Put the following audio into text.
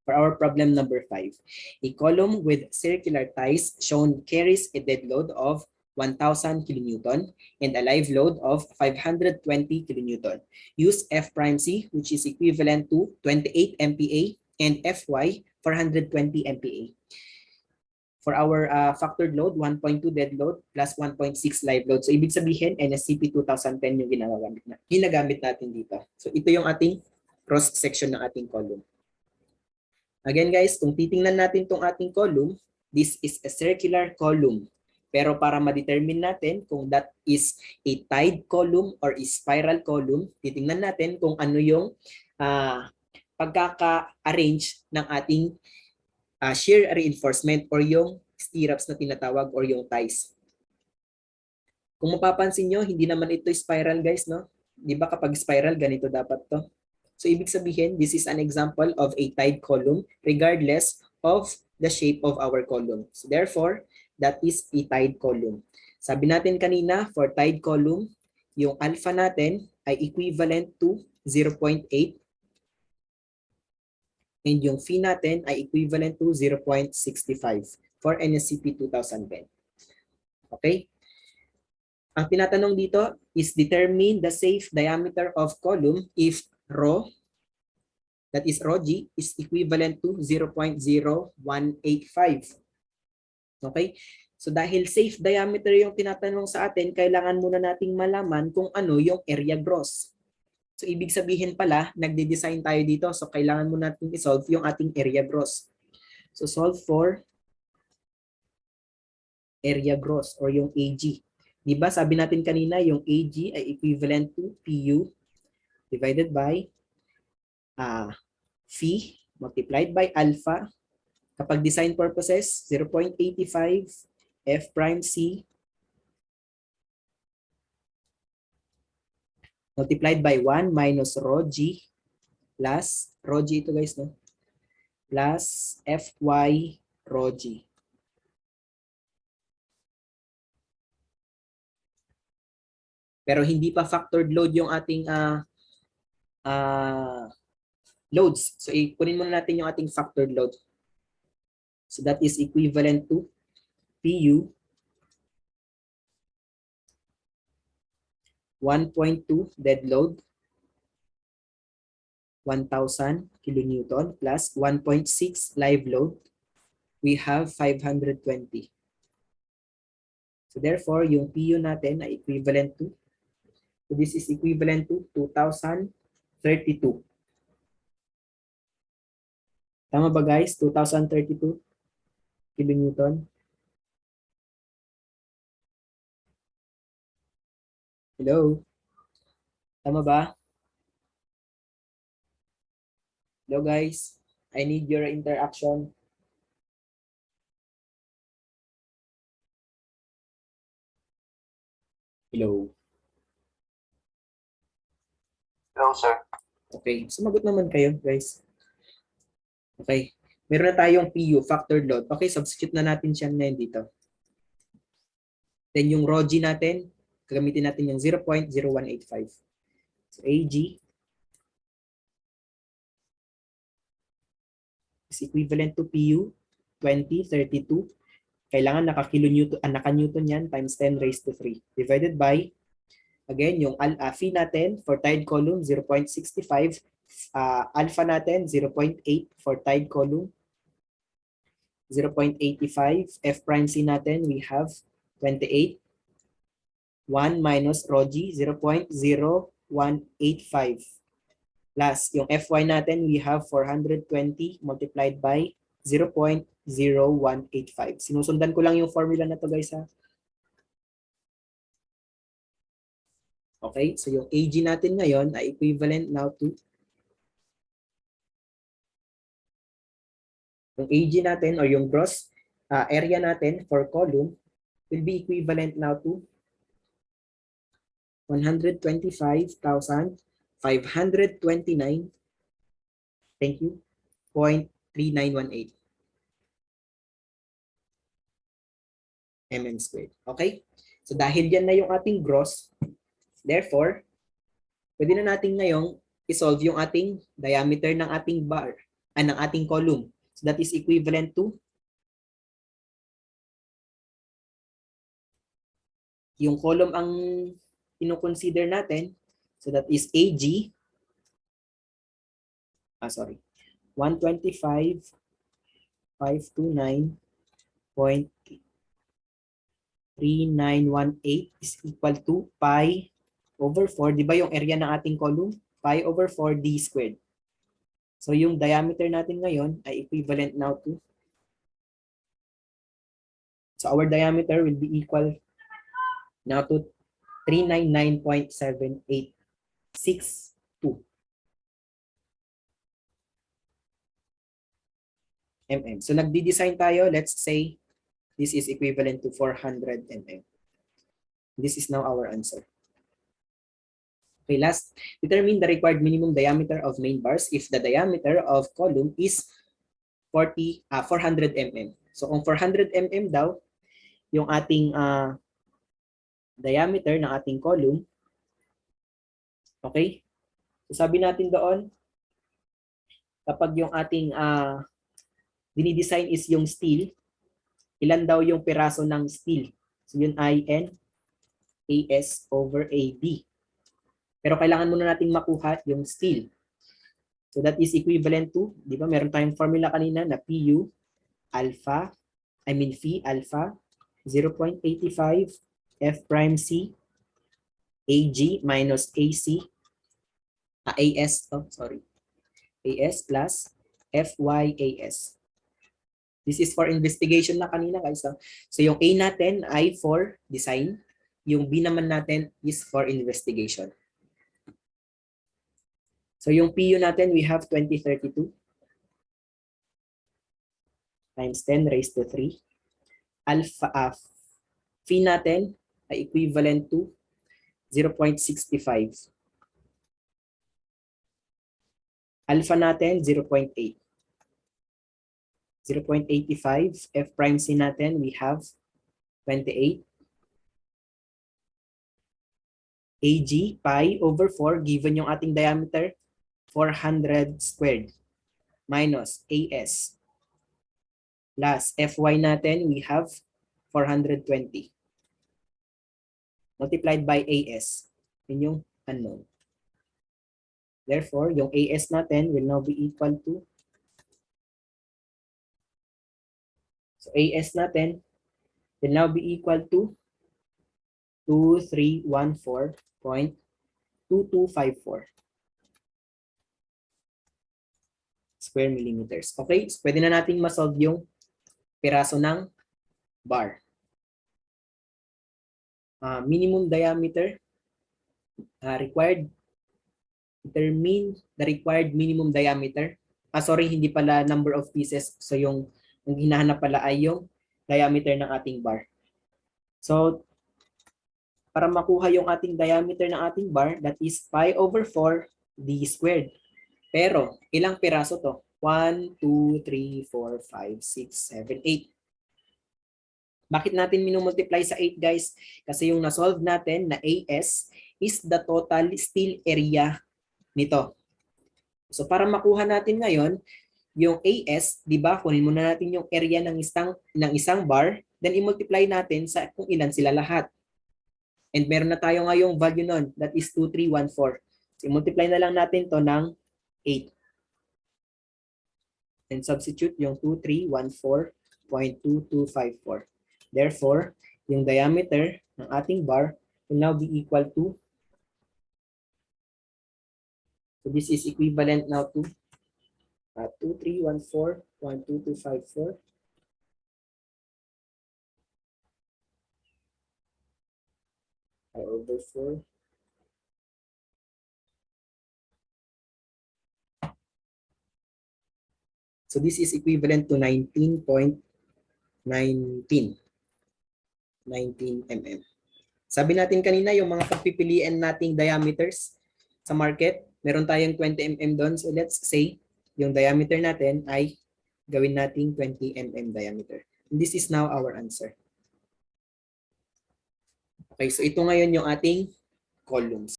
For our problem number 5, a column with circular ties shown carries a dead load of 1,000 kilonewton and a live load of 520 kilonewton. Use F prime C, which is equivalent to 28 MPa, and Fy 420 MPa. For our factored load, 1.2 dead load plus 1.6 live load. So ibig sabihin, NSCP 2010 yung ginagamit natin dito. So ito yung ating cross section ng ating column. Again guys, kung titingnan natin itong ating column, this is a circular column. Pero para ma-determine natin kung that is a tied column or a spiral column, titingnan natin kung ano yung pagkaka-arrange ng ating shear reinforcement or yung stirrups na tinatawag or yung ties. Kung mapapansin nyo, hindi naman ito spiral guys, no? Di ba kapag spiral, ganito dapat to? So ibig sabihin, this is an example of a tied column regardless of the shape of our column. So therefore, that is a tied column. Sabi natin kanina, for tied column, yung alpha natin ay equivalent to 0.8 and yung phi natin ay equivalent to 0.65 for NSCP 2010. Okay? Ang tinatanong dito is determine the safe diameter of column if rho, that is rho g, is equivalent to 0.0185. Okay? So dahil safe diameter yung tinatanong sa atin, kailangan muna nating malaman kung ano yung area gross. So ibig sabihin pala, nagde-design tayo dito. So kailangan muna natin i-solve yung ating area gross. So solve for area gross or yung AG. Diba sabi natin kanina, yung AG ay equivalent to PU divided by phi multiplied by alpha. Kapag design purposes, 0.85 F prime C multiplied by 1 minus rho G plus, rho G ito guys, no? Plus Fy rho G. Pero hindi pa factored load yung ating loads. So ikunin muna natin yung ating factored load. So that is equivalent to PU 1.2 dead load 1,000 kilonewton plus 1.6 live load, we have 520. So therefore, yung PU natin ay equivalent to, so this is equivalent to 2,032. Tama ba guys? 2,032 kilonewton. Hello? Tama ba? Hello guys? I need your interaction. Hello? Hello, sir. Okay, sumagot naman kayo guys. Okay, meron na tayong PU, factored load. Okay, substitute na natin siya ngayon dito. Then yung rho G natin, gagamitin natin yung 0.0185. So AG is equivalent to PU 2032. Kailangan naka-Newton yan times 10 raised to 3 divided by, again, yung phi natin for tied column 0.65, alpha natin 0.8 for tied column, 0.85, F prime C natin we have 28, 1 minus rho G 0.0185 plus yung Fy natin we have 420 multiplied by 0.0185. Sinusundan ko lang yung formula na to guys ha. Okay, so yung AG natin ngayon ay equivalent now to, yung AG natin or yung gross area natin for column will be equivalent now to 125,529, thank you, 0.3918 mm squared. Okay? So dahil yan na yung ating gross, therefore, pwede na natin ngayong isolve yung ating diameter ng ating bar. ng ating column. So that is equivalent to yung column ang ino-consider natin. So that is AG, 125,529.3918 is equal to pi over 4. Di ba yung area ng ating column? Pi over 4 d squared. So yung diameter natin ngayon ay equivalent now to, so our diameter will be equal now to 399.7862 mm. So nagdi-design tayo, let's say this is equivalent to 400 mm. This is now our answer. Okay, last, determine the required minimum diameter of main bars if the diameter of column is 400 mm. So kung 400 mm daw yung ating diameter ng ating column, okay? So sabi natin doon, kapag yung ating dinidesign is yung steel, ilan daw yung piraso ng steel? So yun ay N AS over AD. Pero kailangan muna nating makuha yung steel. So that is equivalent to, di ba meron tayong formula kanina na PU alpha, Phi alpha 0.85 F prime C AG minus AC AS plus FYAS. This is for investigation na kanina guys. So yung A natin ay for design, yung B naman natin is for investigation. So yung PU natin, we have 2032 times 10 raised to 3. Alpha, phi natin ay equivalent to 0.65. Alpha natin, 0.8. 0.85. F prime C natin, we have 28. AG, pi over 4, given yung ating diameter, 400 squared minus AS plus FY natin, we have 420 multiplied by AS. Yun yung unknown. Therefore, yung AS natin will now be equal to, so AS natin will now be equal to 2314.2254 square millimeters. Okay, so pwede na nating masolve yung piraso ng bar. Minimum diameter required, determine the required minimum diameter. Sorry, hindi pala number of pieces. So yung hinahanap pala ay yung diameter ng ating bar. So para makuha yung ating diameter ng ating bar, that is pi over 4 d squared. Pero ilang piraso to? 1, 2, 3, 4, 5, 6, 7, 8. Bakit natin minumultiply sa 8 guys? Kasi yung na-solve natin na AS is the total steel area nito. So para makuha natin ngayon yung AS, di ba? Kunin muna natin yung area ng isang bar, then i-multiply natin sa kung ilan sila lahat. And meron na tayo ngayong value nun, that is 2314. So i-multiply na lang natin to ng 8. And substitute yung 2314.2254. Therefore, yung diameter ng ating bar will now be equal to, so this is equivalent now to 2314.2254 over 4. So this is equivalent to 19.19 mm. Sabi natin kanina yung mga pagpipilian nating diameters sa market, meron tayong 20 mm doon. So let's say yung diameter natin ay gawin nating 20 mm diameter. And this is now our answer. Okay, so ito ngayon yung ating columns.